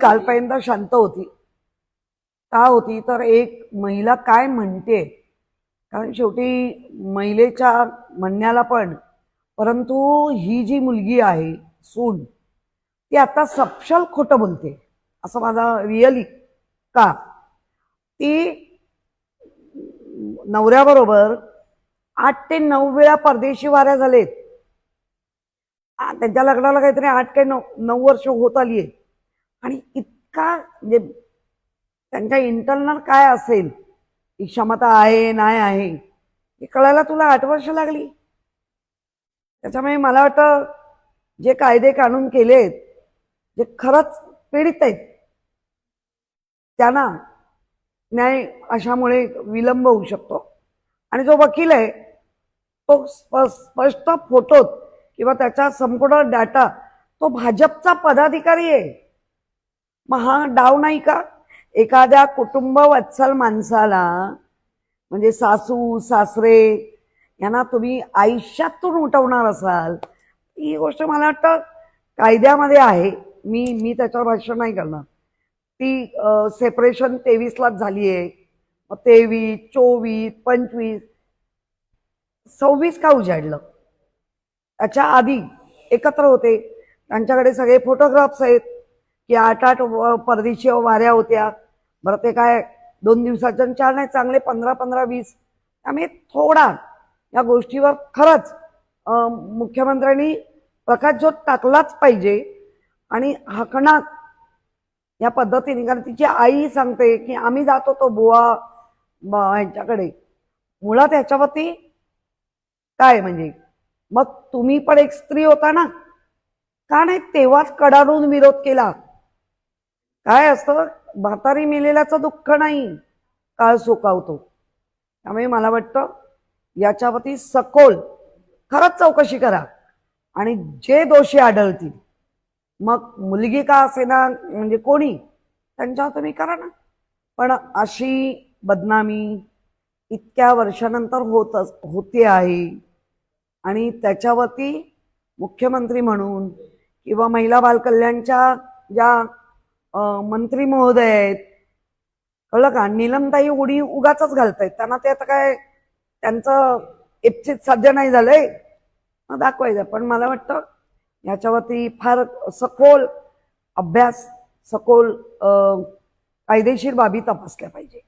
कालपर्यंत शांत होती. का होती तर एक महिला काय म्हणते, कारण शेवटी महिलेच्या म्हणण्याला पण, परंतु ही जी मुलगी आहे सून, ती आता सपशेल खोटं बोलते असं माझा रिअली. का ती नवऱ्याबरोबर 8 ते 9 वेळा परदेशी वाऱ्या झालेत. त्यांच्या लग्नाला काहीतरी 8 ते 9 वर्ष होत आली आहे. आणि इतका म्हणजे त्यांच्या इंटरनल काय असेल, ही क्षमता आहे नाही आहे हे कळायला तुला 8 वर्ष लागली. त्याच्यामुळे मला वाटतं जे कायदे कानून केलेत, जे खरंच पीडित आहेत त्यांना न्याय अशामुळे विलंब होऊ शकतो. आणि जो वकील आहे तो स्पष्ट फोटोत किंवा त्याचा संपूर्ण डाटा तो भाजपचा पदाधिकारी आहे. मग हा डाव नाही का? एखाद्या कुटुंब वत्सल माणसाला म्हणजे सासू सासरे यांना तुम्ही आयुष्यातून उठवणार असाल, ही गोष्ट मला वाटतं कायद्यामध्ये आहे. मी त्याच्यावर भाष्य नाही करणार. ती सेपरेशन 23लाच झाली आहे. 23, 24, 25, 26 का उजाडलं? त्याच्या आधी एकत्र होते. त्यांच्याकडे सगळे फोटोग्राफ्स आहेत की 8-8 परदेशी वाऱ्या होत्या. बरं ते काय 2 दिवसाच्या 4 नाही, चांगले 15-15, 20. त्यामुळे थोडा या गोष्टीवर खरंच मुख्यमंत्र्यांनी प्रकाशझोत टाकलाच पाहिजे. आणि हाकणा या पद्धतीने, कारण तिची आई सांगते की आम्ही जातो तो बुवा ह्यांच्याकडे. मुळात ह्याच्यावरती काय म्हणजे मग तुम्ही पण एक स्त्री होता ना, का नाही तेव्हाच कडाडून विरोध केला? काय असतं, म्हातारी मेलेल्याचं दुःख नाही, काळ सुकावतो. त्यामुळे मला वाटतं याच्यावरती सखोल खरंच चौकशी करा. आणि जे दोषी आढळतील, मग मुलगी का असेना म्हणजे कोणी, त्यांच्यावर तुम्ही करा ना. पण अशी बदनामी इतक्या वर्षानंतर होते आहे. आणि त्याच्यावरती मुख्यमंत्री म्हणून किंवा महिला बालकल्याणच्या ज्या मंत्री महोदय आहेत, कळलं का, नीलमताई उडी उगाच घालतायत. त्यांना ते आता काय त्यांचं इप्सित साध्य नाही झालंय, दाखवायचं. पण मला वाटतं याच्यावरती फार सखोल अभ्यास, सखोल कायदेशीर बाबी तपासल्या पाहिजे.